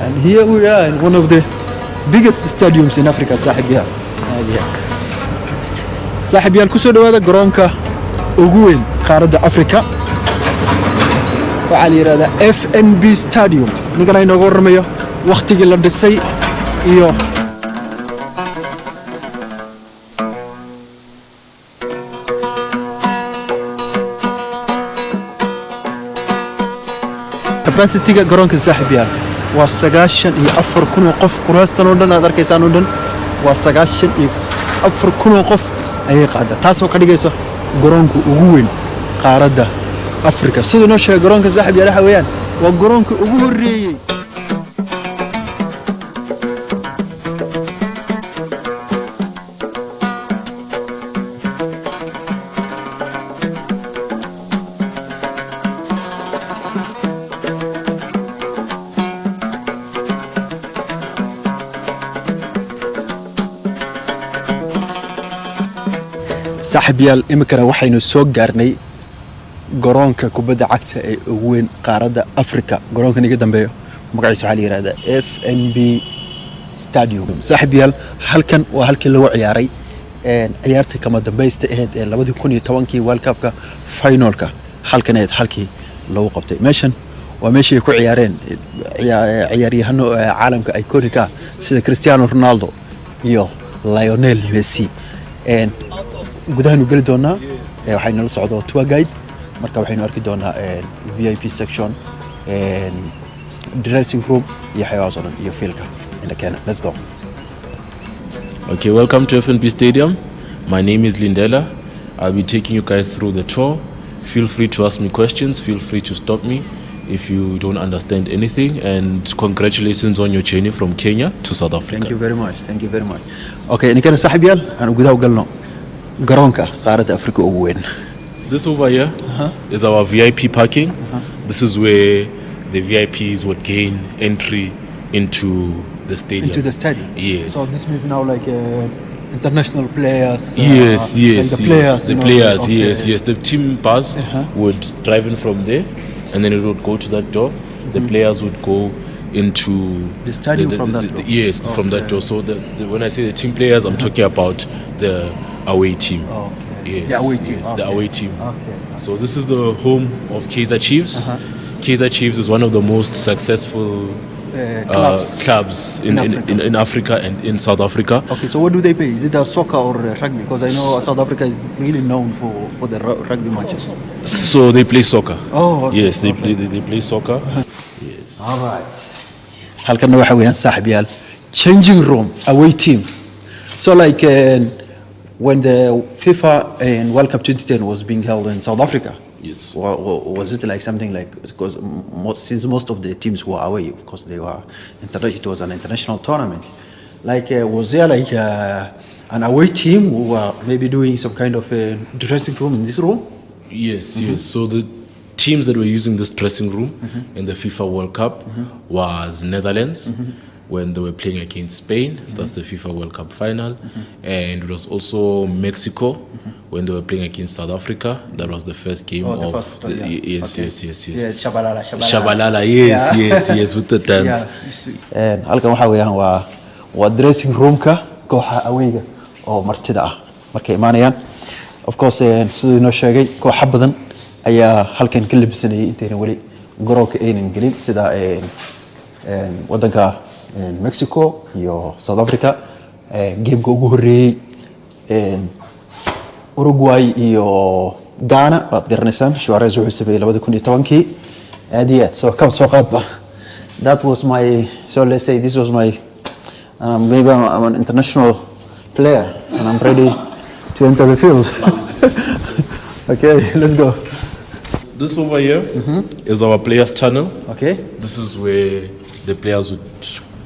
And here we are in one of the biggest stadiums in Africa, صاحبيال. صاحبيال كسر هذا جرونكا OOGU قارة أفريقيا. وعلى هذا FNB Stadium. نقرأ نقول رميه وقت اللي دسي إيوه. capacity garoonka saaxiibyaal waa 94,000 qof kuraastan oo dhan aad arkaysaan oo dhan waa 94,000 qof ayay qaada taasoo ka dhigaysa garoonka ugu weyn qaaradda Afrika sidoo noo sheegay garoonka saaxiibyaal waxa weeyaan waa garoonka ugu horeeyay saaxiibyaal imikana waxaynu soo gaarnay garoonka kubadda cagta ee ugu weyn qaaradda Afrika garoonka niga dambeeyo magaciisa waxa la yiraahdaa FNB Stadium saaxiibyaal halkan waa halkii lagu ciyaaray ciyaarta kama dambaysta ahayd ee 2010kii World Cup-ka finalka halkan ahayd halkii lagu qabtay meeshan waa meeshii ku ciyaareen ciyaaryahano caalamka iconic sida Cristiano Ronaldo iyo Lionel Messi gudahan u gali doonaa waxayna la socdo tour guide marka waxaynu arki doonaa VIP section dressing room iyo xayawaaso dhan iyo fiilka in Kenya. Let's go. Okay, welcome to FNB Stadium. My name is Lindela. I'll be taking you guys through the tour. Feel free to ask me questions, feel free to stop me if you don't understand anything, and congratulations on your journey from Kenya to South Africa. Thank you very much. Thank you very much. Okay, nikana saaxiibyaal aan gudaha u galno garoonka qaaradda Afrika ugu weyn. This over here is our VIP parking. This is where the VIPs would gain entry into the stadium. Into the stadium? Yes. So this means now like international players? Yes, like the players. The players, okay. yes. The team bus would drive in from there and then it would go to that door. The players would go into the stadium from that door? Yes, from that door. So when I say the team players, I'm talking about the away team. Okay. Yes, the away team. Yes, okay. The away team. Okay. So this is the home of Kaizer Chiefs. Kaizer Chiefs is one of the most successful clubs in Africa and in South Africa. Okay, so what do they play? Is it a soccer or rugby? Because I know South Africa is really known for the rugby matches. So they play soccer. Oh, okay. Yes, they play soccer. Yes. All right. halkan waxa weeyaan saaxiibyaal changing room away team. So like when the FIFA and World Cup 2010 was being held in South Africa. Yes. Was it like something like, because since most of the teams were away, of course they were, it was an international tournament. Like was there like an away team who were maybe doing some kind of a dressing room in this room? Yes, yes. So the teams that were using this dressing room in the FIFA World Cup was Netherlands. When they were playing against Spain, that's the FIFA World Cup final, and it was also Mexico when they were playing against South Africa. That was the first game of yes. Yeah, Shabalala, yes, with the dance. And halkan waxa weeyaan waa dressing roomka kooxa awayga oo martida ah markay imaanayaan. Of course, sidoo noo sheegay kooxa badan ayaa halkan ka labsanayay intayna wali garoonka aynan gelin sida wadanka Mexico iyo South Africa game-ka ugu horeeyay Uruguay iyo Ghana baad garanaysaan Suarez wuxuu sameeyay 2010kii aad soo qaadba. That was my, so let's say this was my maybe I'm an international player and I'm ready to enter the field. Okay, let's go. This over here is our players tunnel. Okay. This is where the players would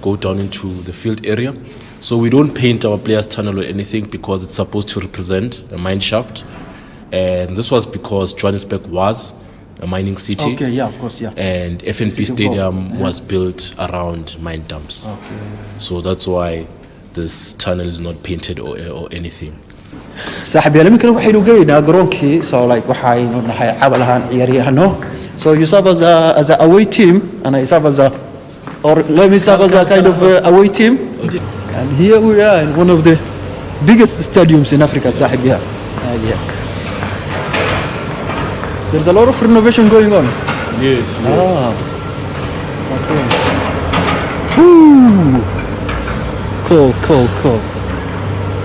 go down into the field area. So we don't paint our players tunnel or anything because it's supposed to represent a mine shaft. And this was because Johannesburg was a mining city. Okay, yeah, of course, yeah. And FNB Stadium was built around mine dumps. Okay. So that's why this tunnel is not painted or anything. saaxiibyaal imikana waxaynu galeynaa garoonkii so like waxaynu nahay cabalahan ciyaariyahano. So you serve as a away team and I serve as a or let me say as a kind of away team. And here we are in one of the biggest stadiums in Africa, Sahib. Yeah. There's a lot of renovation going on. Yes. Okay. Ooh. Cool.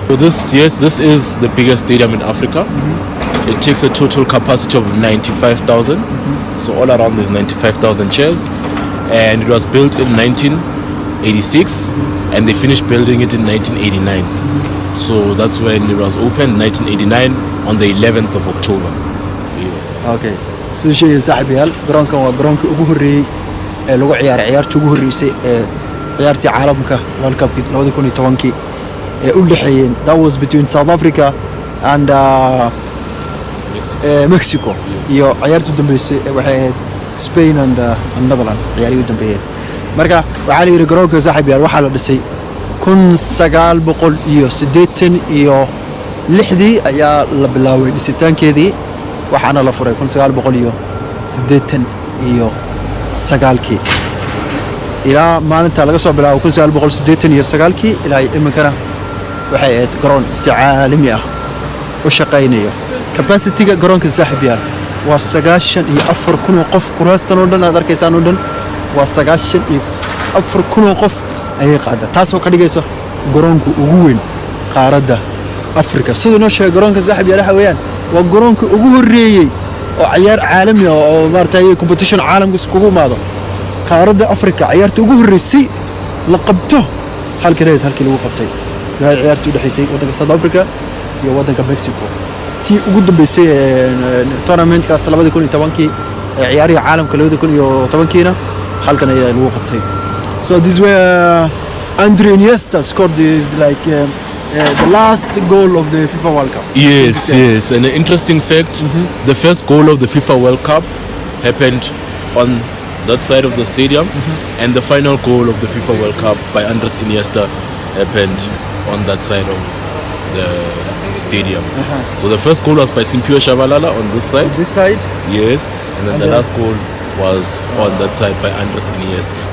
So this is the biggest stadium in Africa. It takes a total capacity of 95,000. So all around there's 95,000 chairs, and it was built in 1986, and they finished building it in 1989. So that's when it was opened, 1989, on the 11th of October. Yes. Okay. So شيء صاحبي هل جرونكا وجرونكا أجهري لو عيارتي أجهري سي عيارتي عالمك والكاب كده لو يكون يتوانكي قول حين that was between South Africa and Mexico. يو عيارتي دمبيسي وحيد Spain and Netherlands عياري دمبيين. مركا وعلي جرونكا صاحبي هل وحلا دسي كن سجال بقول يو سديتن يو لحدي يا لبلاوي دسيتان كذي waxaana la furay 1989 ilaa maalinta laga soo bilaabo 1989 ilaa iminkana waxay ahayd garoon si caalami ah u shaqaynayo capacity-ga garoonka saaxiibyaal waa 94,000 qof kuraastan oo dhan aad arkaysaan oo dhan waa 94,000 qof ayay qaadaa taasoo ka dhigaysa garoonka ugu weyn qaaradda Afrika sidoo noo sheegay garoonka saaxiibyaal waxa weeyaan waa garoonka ugu horeeyay oo ciyaar caalami ah oo maartay competition caalamka isku imaado qaaradda Afrika ciyaarta ugu horeysay la qabto halkii lagu qabtay waxay ciyaartu u dhaxaysay wadanka South Africa iyo wadanka Mexico tii ugu dambeysay tournament-kaas 2010 ciyaaraha caalamka 2010 halkan ayaa lagu qabtay so this were Andre Iniesta scored this like the last goal of the FIFA World Cup. Yes. And an interesting fact, the first goal of the FIFA World Cup happened on that side of the stadium, and the final goal of the FIFA World Cup by Andres Iniesta happened on that side of the stadium. So the first goal was by Simpio Shabalala on this side. This side? Yes. And then the last goal was on that side by Andres Iniesta.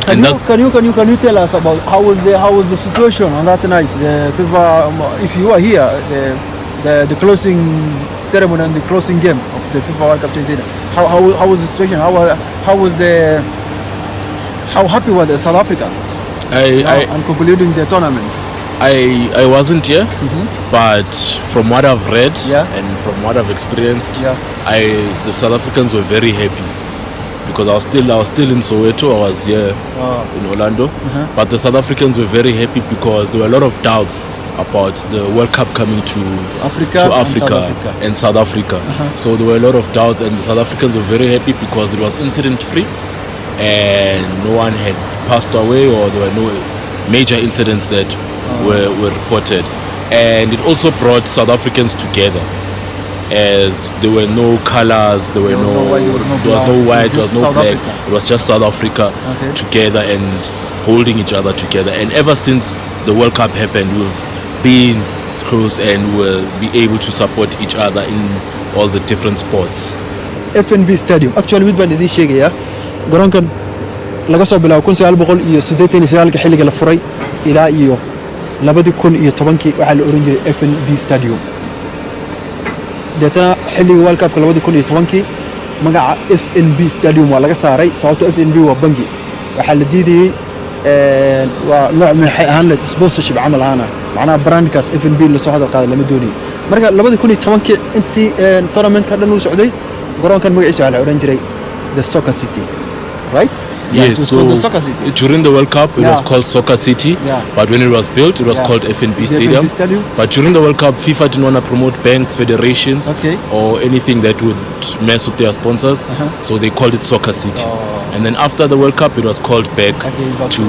Can you tell us about how was the situation on that night? The FIFA, if you were here, the closing ceremony and the closing game of the FIFA World Cup 2010. How was the situation? How happy were the South Africans? And concluding the tournament. I wasn't here, but from what I've read and from what I've experienced, the South Africans were very happy. Because I was still in Soweto, I was here in Orlando, but the South Africans were very happy because there were a lot of doubts about the World Cup coming to Africa and South Africa. So there were a lot of doubts, and the South Africans were very happy because it was incident free and no one had passed away or there were no major incidents that were reported. And it also brought South Africans together, as there were no colors, there was no white, there was no black. It was just South Africa together and holding each other together. And ever since the World Cup happened, we've been close and will be able to support each other in all the different sports. FNB Stadium. Actually, mid baan idin sheegaya garoonkan laga soo bilaabo 1989 xilliga la furay ilaa iyo 2010 waxa la oran jiray FNB Stadium. deetana xilliga World Cup 2010 magaca FNB Stadium waa laga saaray sababtoo FNB waa bangi waxa la diidayay waa nooc maxay ahaan la sponsorship camal ahaana macnaha brandkaas FNB la soo hadal qaaday lama doonay marka 2010 intii tournament ka dhan uu socday garoonkan magaciisa waxa la oran jiray the Soccer City, right? Yes, so during the World Cup, it was called Soccer City, but when it was built, it was called FNB Stadium. But during the World Cup, FIFA didn't want to promote banks, federations, or anything that would mess with their sponsors, so they called it Soccer City. And then after the World Cup, it was called back to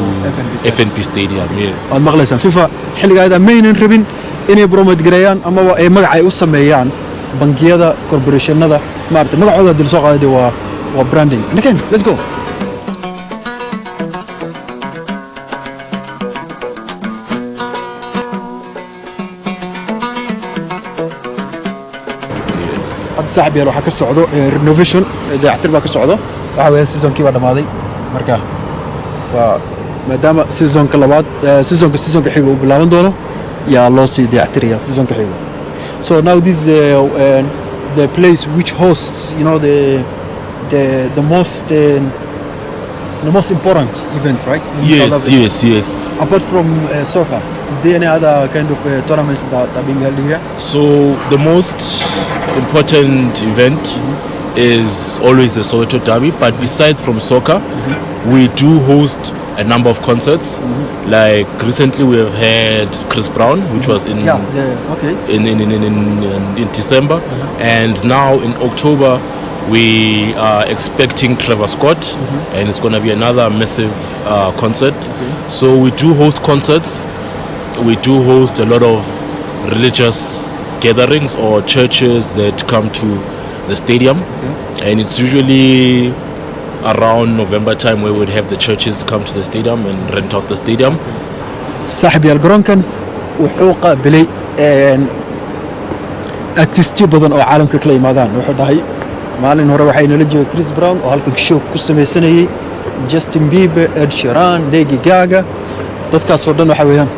FNB Stadium. Yes. On maqlaysan FIFA xilligaada maynan rabin inay promote gareeyaan ama ay magac ay u sameeyaan bangiyada corporationada maartay magacooda dil soo qaaday waa branding. Again, let's go. صاحبي waxa ka socdo renovation dayactir baa ka socdo waxa weeyaan season-kii baa dhamaaday marka ومادام سيزون كلابات سيزون كحيجو باللابندونو يا لوسي دي اعتريا سيزون كحيجو. So now this the place which hosts the most important event, right? Yes. Apart from soccer, is there any other kind of tournaments that are being held here? So the most important event is always the Soweto Derby, but besides from soccer, we do host a number of concerts. Like recently we have had Chris Brown, which was in in December, and now in October we are expecting Trevor Scott, and it's going to be another massive concert. So we do host concerts. We do host a lot of religious gatherings or churches that come to the stadium, and it's usually around November time where we'd have the churches come to the stadium and rent out the stadium. صاحبي الجرونكن وحوقه بلي أكتستي بدن أو عالم ككلي ماذا وحده maalin hore waxayna la joogay Chris Brown oo halkan show ku sameeyay Justin Bieber, Ed Sheeran, Lady Gaga dadkaas oo dhan waxa weeyaan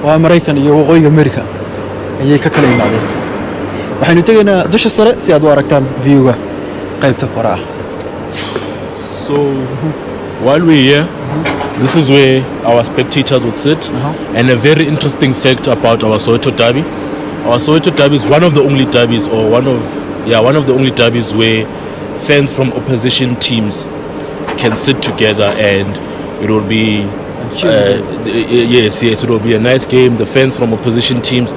waa Mareykan iyo waqooyiga America ayay ka kala yimaadeen waxaynu tagaynaa dusha sare si aad u aragtaan view-ga qaybta kore ah. So while we're here, this is where our spectators would sit, and a very interesting fact about our Soweto Derby. Our Soweto Derby is one of the only derbies, or one of the only derbies where fans from opposition teams can sit together, and it will be yes, it will be a nice game. The fans from opposition teams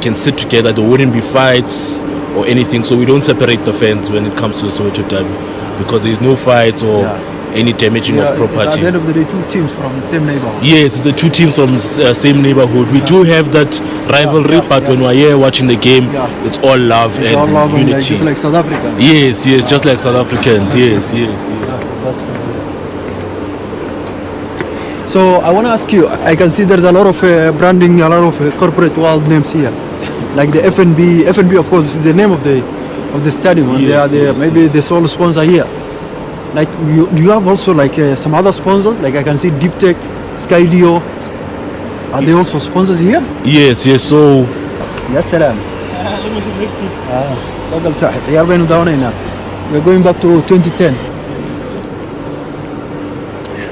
can sit together. There wouldn't be fights or anything, so we don't separate the fans when it comes to the Soweto Derby, because there's no fights or any damaging of property. At the end of the day, two teams from the same neighborhood. Yes, the two teams from same neighborhood. We do have that rivalry, but when we're here watching the game, it's all love and all love unity. And just like South Africa. Yes, just like South Africans. Yes. That's cool. So I want to ask you, I can see there's a lot of branding, a lot of corporate world names here. Like the FNB of course is the name of the stadium, and maybe the sole sponsor here. Like do you have also like some other sponsors? Like I can see Deep Tech, Skydio. Are they also sponsors here? Yes. So Ya salam. let me see next team. So قال صاحب عيال بينو داونينا. We're going back to 2010.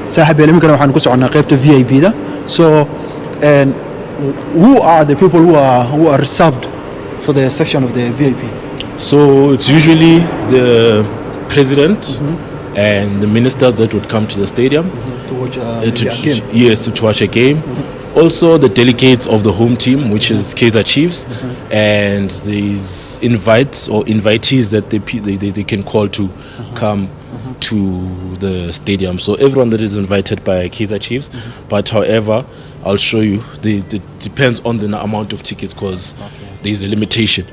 صاحب يا لمكنا waxaan ku soconaa qaybta VIP da. So and who are the people who are reserved for the section of the VIP? So it's usually the president and the ministers that would come to the stadium To watch a game. Yes, to watch a game. Also the delegates of the home team, which is Kaizer Chiefs, and these invites or invitees that they can call to come to the stadium. So everyone that is invited by Kaizer Chiefs, but however, I'll show you, it depends on the amount of tickets, because there is a limitation.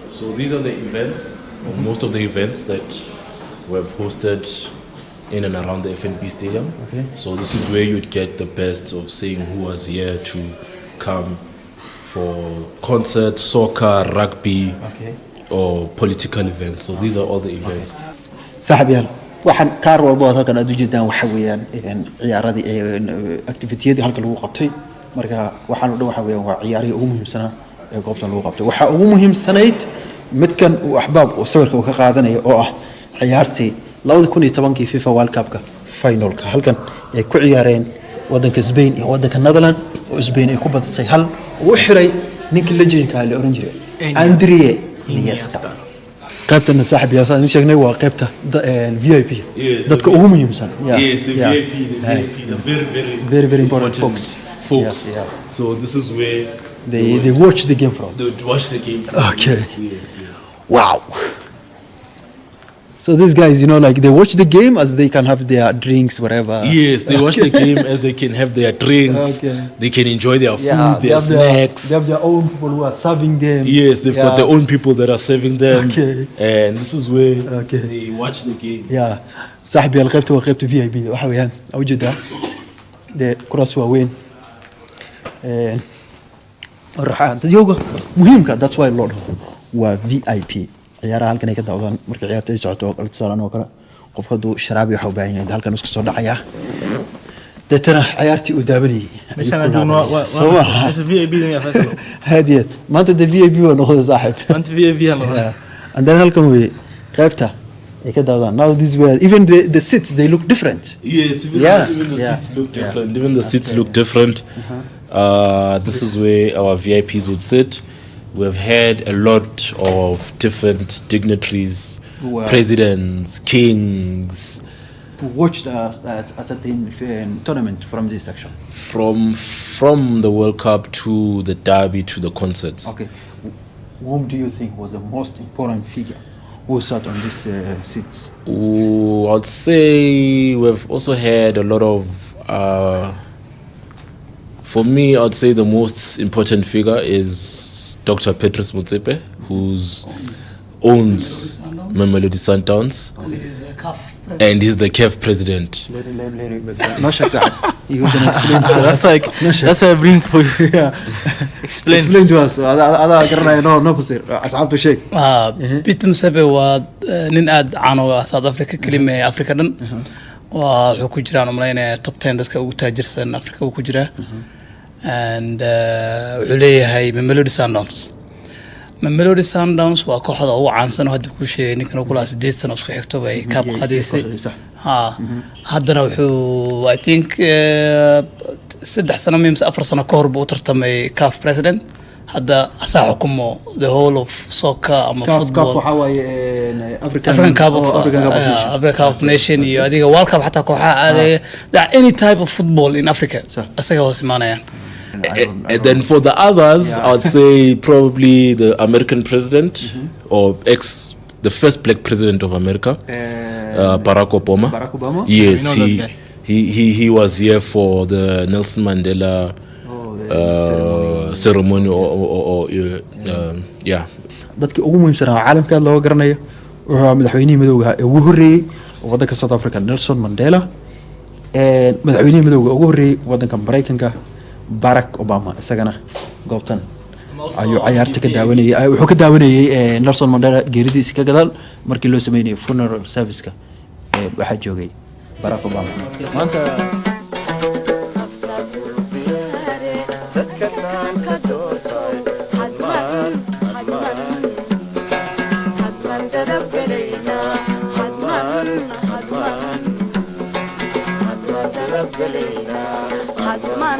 So these are the events, or most of the events that we have hosted in and around the FNB Stadium. So this is where you'd get the best of seeing who was here to come for concerts, soccer, rugby, or political events. So these are all the events. صاحبيال waxaan kaar walba halkan aad u jeedaan waxa weeyaan ciyaaradii activity-yadii halkan lagu qabtay marka waxaan u dhow waxa weeyaan waa ciyaarihii ugu muhiimsanaa ee goobtan lagu qabtay waxa ugu muhiimsanayd midkan uu axbaab oo sawirka uu ka qaadanayo oo ah ciyaartii 2010 FIFA World Cup-ka finalka halkan ay ku ciyaareen wadanka Spain iyo wadanka Netherlands oo Spain ay ku badisay hal oo xiray ninka legendka la oran jiray Andrea Iniesta. qaybtana saaxib yaa saan sheegnay waa qaybta VIP dadka ugu muhiimsan. Yes, the VIP, the very important folks. Yes. So this is where they watch the game from. They watch the game from. Okay. Yes. Wow. So these guys, like they watch the game as they can have their drinks, whatever. Yes, they watch the game as they can have their drinks. They can enjoy their food, their snacks. They have their own people who are serving them. Yes, they've got their own people that are serving them. And this is where they watch the game. Yeah. صاحبي القيبته وقيبته VIP waxa weeyaan awjada de kuraas waaweyn raxaan dadyoga muhiimka that's why loo dhaho waa VIP ciyaaraha halkan ay ka daawadaan markay ciyaarta ay socoto oo kala tusaalan oo kale qofka duu sharaabi waxa u baahan yahay halkan iska soo dhacaya دتنا عيارتي ودابني مش انا جون سوا مش في اي بي يا فيصل هادية ما انت في اي بي وناخذ صاحب انت في اي بي يلا عندنا لكم وي قيبتها كده now this way even the seats they look different. Yes, even the seats look different. Even the seats look different. This is where our VIPs would sit. We've had a lot of different dignitaries, presidents, kings. Who watched at a tournament from this section? From the World Cup to the Derby to the concerts. Okay. Whom do you think was the most important figure who sat on these seats? I'd say we've also had a lot of. For me, I'd say the most important figure is Dr. Petrus Motsepe, who owns Mamelodi Sundowns, and he's the CAF president. that's like that's a bring for you. Explain to us. هذا قرنا no بصير أصعب شيء. بيتر موسيبي ونين أد عنو ساوث أفريقيا كلمة أفريقيا دن وحكوجران وملاينة توب 10 دسك أو تاجر سن أفريقيا وحكوجرا and عليه هاي ميلودي سانداونز. ميلودي سانداونز وكحدا هو عن سنة هاد كل شيء نكنا نقول أسديت سنة في حكتوبة كاب قديسي. هذا روحو I think 6 سنة ميمس 4 سنة كهرب وترتمي كاف بريسيدنت هذا أساحكمه the whole of soccer أما football. كاف حواي African Cup of Nation ياديك World Cup حتى كوحة هذه any type of football in Africa. أساقه هو سمعنا يعني. And then for the others, I'd say probably the American president or the first black president of America, Barack Obama. Barack Obama? Yes, he was here for the Nelson Mandela ceremony or yeah. dadkii ugu muhiimsanaa caalamka loo garanayo wuxuu madaxweynihii madowga ugu horeeyay wadanka South Africa Nelson Mandela madaxweynihii madowga ugu horeeyay wadanka Mareykanka Barack Obama isagana goobtan ayuu ciyaarta ka daawanayay wuxuu ka daawanayay Nelson Mandela geeridiisa ka gadaal markii loo sameeyay funeral service-ka waxa joogay Barack Obama maanta حتما